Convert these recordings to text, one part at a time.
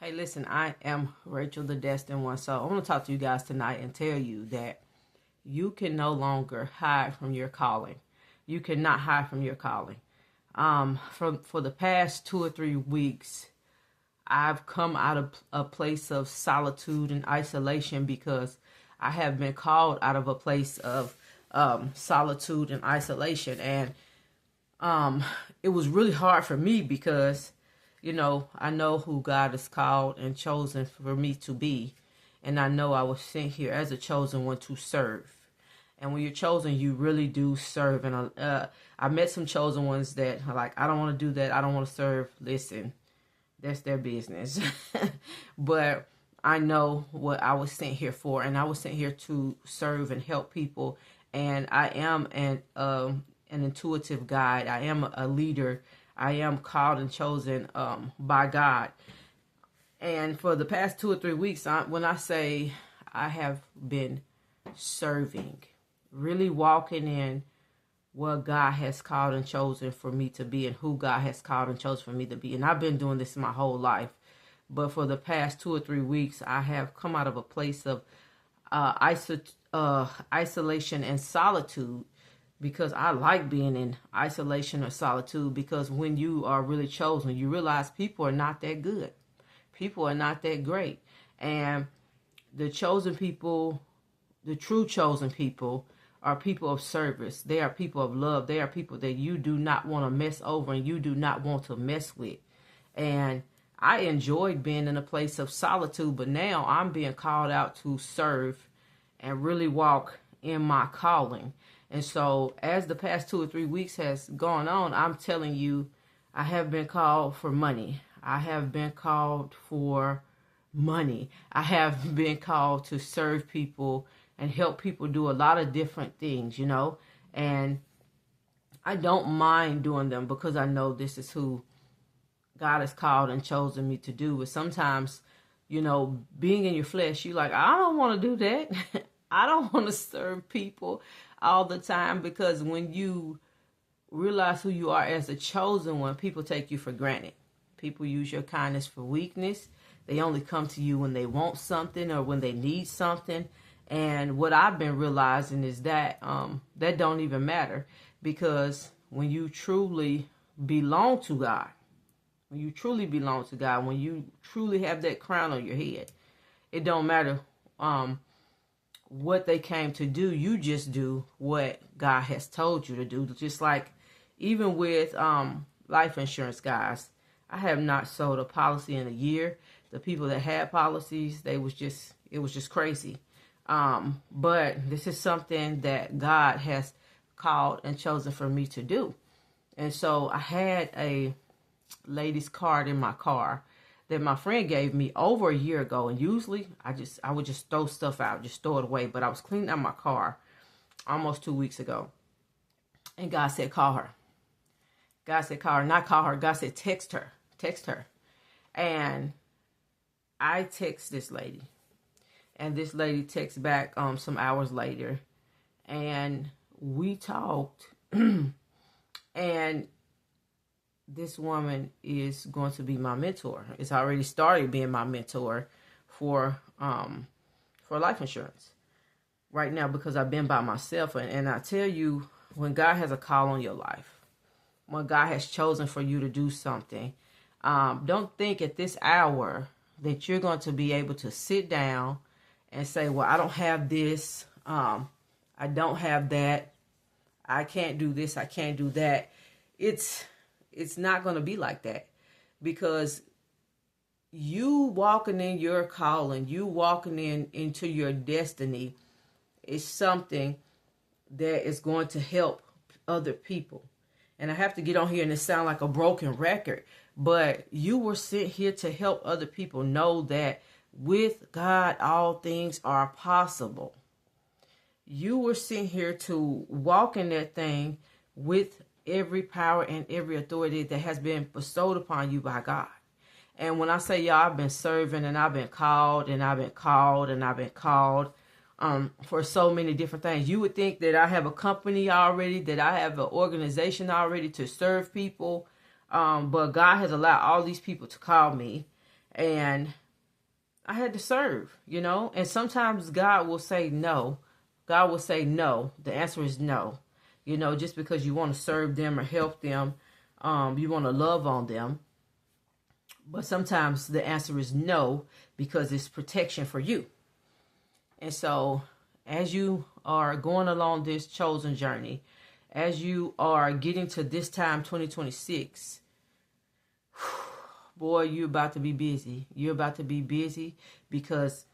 Hey, listen, I am Rachel, the Destined One. So I want to talk to you guys tonight and tell you that you can no longer hide from your calling. You cannot hide from your calling. For the past 2 or 3 weeks, I've come out of a place of solitude and isolation because I have been called out of a place of solitude and isolation. And it was really hard for me because, I know who God has called and chosen for me to be. And I know I was sent here as a chosen one to serve. And when you're chosen, you really do serve. And I met some chosen ones that are like, I don't want to do that. I don't want to serve. Listen, that's their business. But I know what I was sent here for. And I was sent here to serve and help people. And I am an intuitive guide. I am a leader. I am called and chosen by God. And for the past 2 or 3 weeks, when I say I have been serving, really walking in what God has called and chosen for me to be and who God has called and chosen for me to be. And I've been doing this my whole life. But for the past 2 or 3 weeks, I have come out of a place of isolation and solitude, because I like being in isolation or solitude, because when you are really chosen, you realize people are not that good. People are not that great. And the chosen people, the true chosen people, are people of service. They are people of love. They are people that you do not want to mess over and you do not want to mess with. And I enjoyed being in a place of solitude, but now I'm being called out to serve and really walk in my calling. And so as the past 2 or 3 weeks has gone on, I'm telling you, I have been called for money. I have been called for money. I have been called to serve people and help people do a lot of different things, and I don't mind doing them because I know this is who God has called and chosen me to do. But sometimes, being in your flesh, you're like, I don't want to do that. I don't want to serve people all the time, because when you realize who you are as a chosen one, people take you for granted. People use your kindness for weakness. They only come to you when they want something or when they need something. And what I've been realizing is that that don't even matter, because when you truly belong to God, when you truly belong to God, when you truly have that crown on your head, it don't matter what they came to do. You just do what God has told you to do. Just like even with life insurance, guys, I have not sold a policy in a year. The people that had policies, it was just crazy. But this is something that God has called and chosen for me to do. And so I had a lady's card in my car that my friend gave me over a year ago. And usually I would just throw stuff out, just throw it away. But I was cleaning out my car almost 2 weeks ago. And God said, call her. God said, call her, not call her. God said, text her. And I text this lady. And this lady texts back some hours later. And we talked. And this woman is going to be my mentor. It's already started being my mentor for life insurance right now, because I've been by myself. And I tell you, when God has a call on your life, when God has chosen for you to do something, don't think at this hour that you're going to be able to sit down and say, well, I don't have this, I don't have that, I can't do this, I can't do that. It's not going to be like that, because you walking in your calling, you walking into your destiny is something that is going to help other people. And I have to get on here and it sound like a broken record, but you were sent here to help other people know that with God, all things are possible. You were sent here to walk in that thing with every power and every authority that has been bestowed upon you by God. And when I say y'all, I've been serving and I've been called and I've been called and I've been called for so many different things. You would think that I have a company already, that I have an organization already to serve people. But God has allowed all these people to call me. And I had to serve, you know, and sometimes God will say no. God will say no. The answer is no. You know, just because you want to serve them or help them, you want to love on them. But sometimes the answer is no, because it's protection for you. And so as you are going along this chosen journey, as you are getting to this time, 2026, boy, you're about to be busy. You're about to be busy because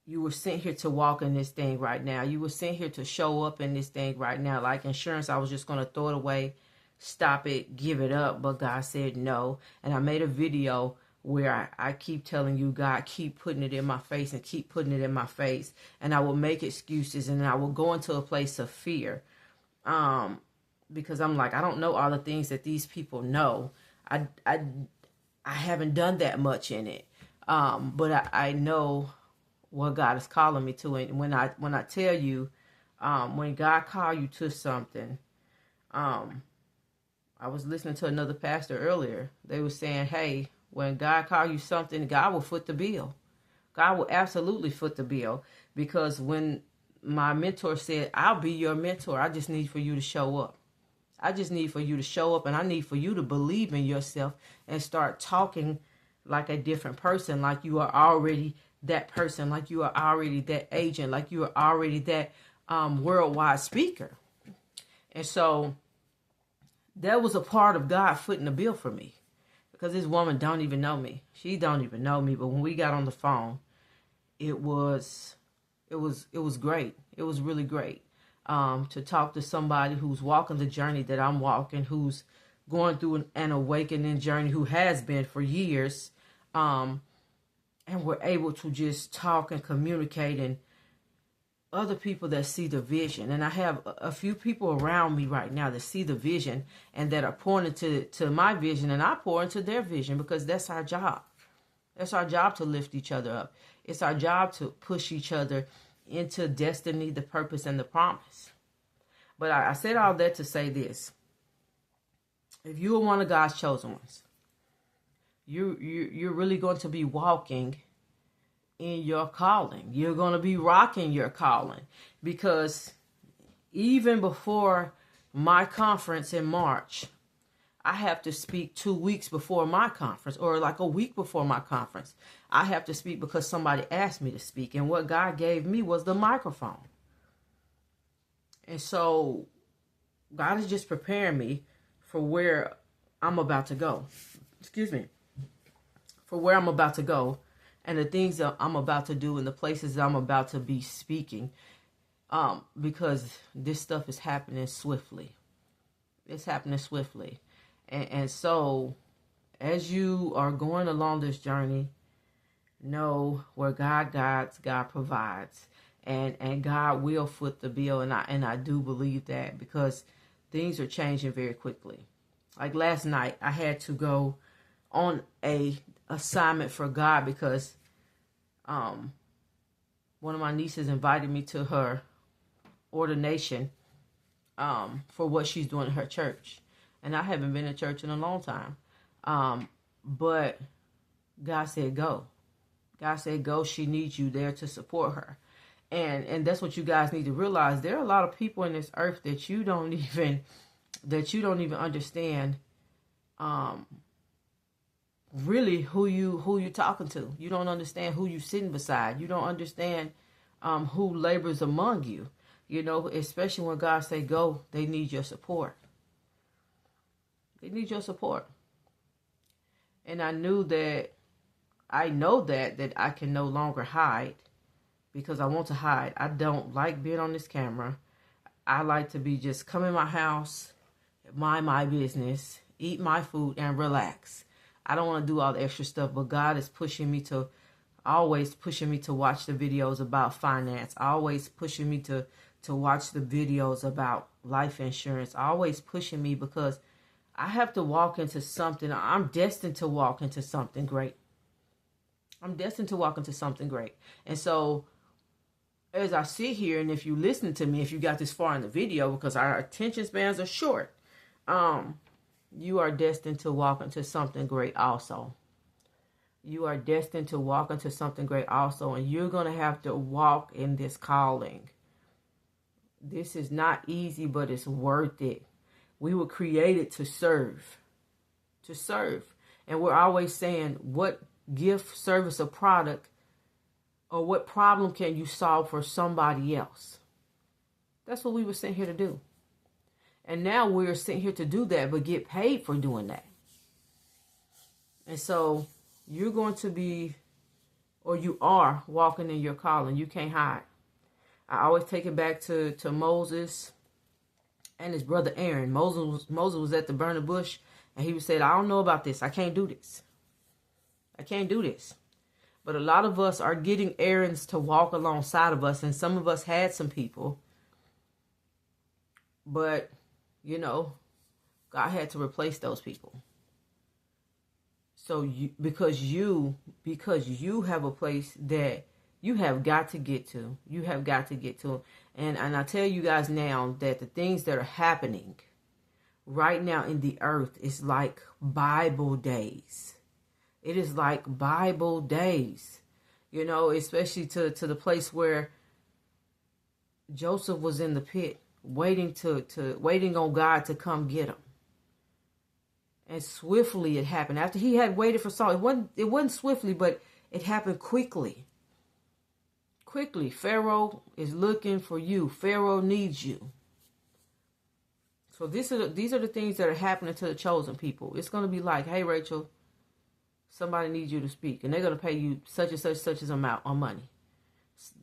you were sent here to walk in this thing right now. You were sent here to show up in this thing right now. Like insurance, I was just going to throw it away, stop it, give it up. But God said no. And I made a video where I keep telling you, God, keep putting it in my face and keep putting it in my face. And I will make excuses and I will go into a place of fear. Because I'm like, I don't know all the things that these people know. I haven't done that much in it. But I know what God is calling me to. And when I tell you, when God called you to something, I was listening to another pastor earlier. They were saying, hey, when God called you something, God will foot the bill. God will absolutely foot the bill. Because when my mentor said, I'll be your mentor, I just need for you to show up. I just need for you to show up, and I need for you to believe in yourself and start talking like a different person, like you are already that person, like you are already that agent, like you are already that worldwide speaker. And so that was a part of God footing the bill for me, because this woman don't even know me. She don't even know me. But when we got on the phone, it was great. It was really great. To talk to somebody who's walking the journey that I'm walking, who's going through an awakening journey, who has been for years, and we're able to just talk and communicate, and other people that see the vision. And I have a few people around me right now that see the vision and that are pouring into my vision, and I pour into their vision, because that's our job. That's our job, to lift each other up. It's our job to push each other into destiny, the purpose, and the promise. But I said all that to say this. If you are one of God's chosen ones, you're really going to be walking in your calling. You're going to be rocking your calling. Because even before my conference in March, I have to speak 2 weeks before my conference, or like a week before my conference. I have to speak because somebody asked me to speak. And what God gave me was the microphone. And so God is just preparing me for where I'm about to go. Excuse me. For where I'm about to go, and the things that I'm about to do, and the places I'm about to be speaking. Because this stuff is happening swiftly. It's happening swiftly. And so, as you are going along this journey, know where God guides, God provides, and God will foot the bill. And I do believe that, because things are changing very quickly. Like last night, I had to go on a assignment for God, because one of my nieces invited me to her ordination for what she's doing in her church. And I haven't been in church in a long time. But God said, go. God said, go. She needs you there to support her. And that's what you guys need to realize. There are a lot of people in this earth that you don't even understand really who you're talking to. You don't understand who you're sitting beside. You don't understand who labors among you. You know, especially when God say go, they need your support. They need your support. And I know that I can no longer hide, because I want to hide. I don't like being on this camera. I like to be just come in my house, mind my business, eat my food, and relax. I don't want to do all the extra stuff, but God is always pushing me to watch the videos about finance, always pushing me to watch the videos about life insurance, always pushing me, because I have to walk into something. I'm destined to walk into something great. I'm destined to walk into something great. And so as I sit here, and if you listen to me, if you got this far in the video, because our attention spans are short, you are destined to walk into something great also. You are destined to walk into something great also, and you're going to have to walk in this calling. This is not easy, but it's worth it. We were created to serve. To serve. And we're always saying, what gift, service, or product, or what problem can you solve for somebody else? That's what we were sent here to do. And now we're sent here to do that, but get paid for doing that. And so you're going to be, or you are walking in your calling. You can't hide. I always take it back to Moses and his brother Aaron. Moses was at the burning bush, and he said, I don't know about this. I can't do this. I can't do this. But a lot of us are getting Aarons to walk alongside of us, and some of us had some people. But, you know, God had to replace those people. So because you have a place that you have got to get to. You have got to get to. And I tell you guys now that the things that are happening right now in the earth is like Bible days. It is like Bible days. You know, especially to the place where Joseph was in the pit, waiting on God to come get him. And swiftly it happened. After he had waited for Saul, it wasn't swiftly, but it happened quickly. Quickly, Pharaoh is looking for you. Pharaoh needs you. So these are the things that are happening to the chosen people. It's going to be like, hey, Rachel, somebody needs you to speak, and they're going to pay you such and such amount on money.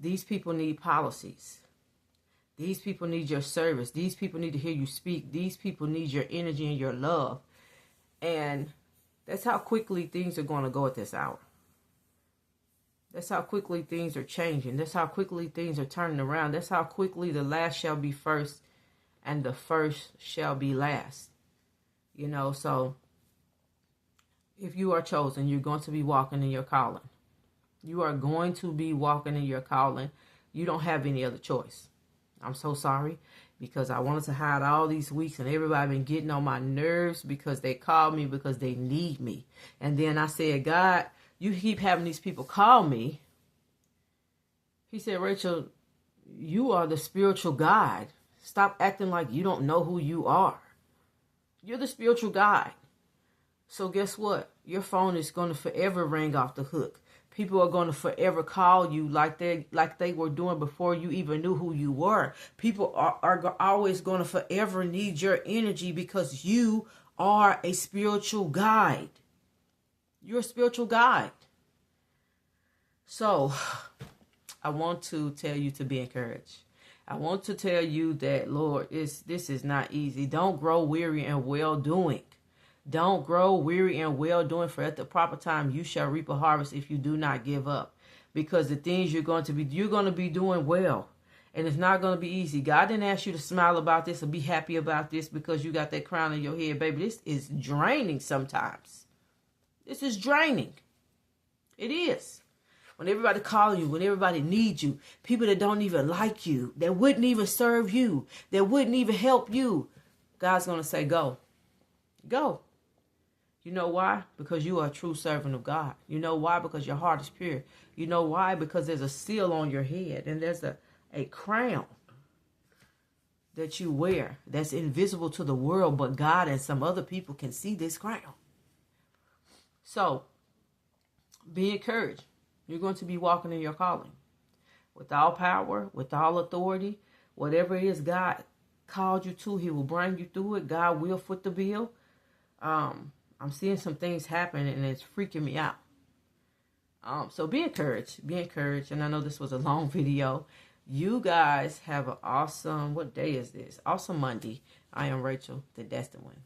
These people need policies. These people need your service. These people need to hear you speak. These people need your energy and your love. And that's how quickly things are going to go at this hour. That's how quickly things are changing. That's how quickly things are turning around. That's how quickly the last shall be first and the first shall be last. You know, so if you are chosen, you're going to be walking in your calling. You are going to be walking in your calling. You don't have any other choice. I'm so sorry, because I wanted to hide all these weeks, and everybody been getting on my nerves because they called me because they need me. And then I said, God, you keep having these people call me. He said, Rachel, you are the spiritual guide. Stop acting like you don't know who you are. You're the spiritual guide. So guess what? Your phone is going to forever ring off the hook. People are going to forever call you like they were doing before you even knew who you were. People are always going to forever need your energy because you are a spiritual guide. You're a spiritual guide. So I want to tell you to be encouraged. I want to tell you that, Lord, this is not easy. Don't grow weary in well-doing. Don't grow weary in well-doing, for at the proper time you shall reap a harvest if you do not give up. Because the things you're going to be doing well. And it's not going to be easy. God didn't ask you to smile about this or be happy about this because you got that crown on your head. Baby, this is draining sometimes. This is draining. It is. When everybody calls you, when everybody needs you, people that don't even like you, that wouldn't even serve you, that wouldn't even help you, God's going to say, go. Go. You know why? Because you are a true servant of God. You know why? Because your heart is pure. You know why? Because there's a seal on your head, and there's a crown that you wear that's invisible to the world, but God and some other people can see this crown. So, be encouraged. You're going to be walking in your calling. With all power, with all authority, whatever it is God called you to, He will bring you through it. God will foot the bill. I'm seeing some things happen, and it's freaking me out. So be encouraged. Be encouraged. And I know this was a long video. You guys have an awesome, what day is this? Awesome Monday. I am Rachel, the Destined One.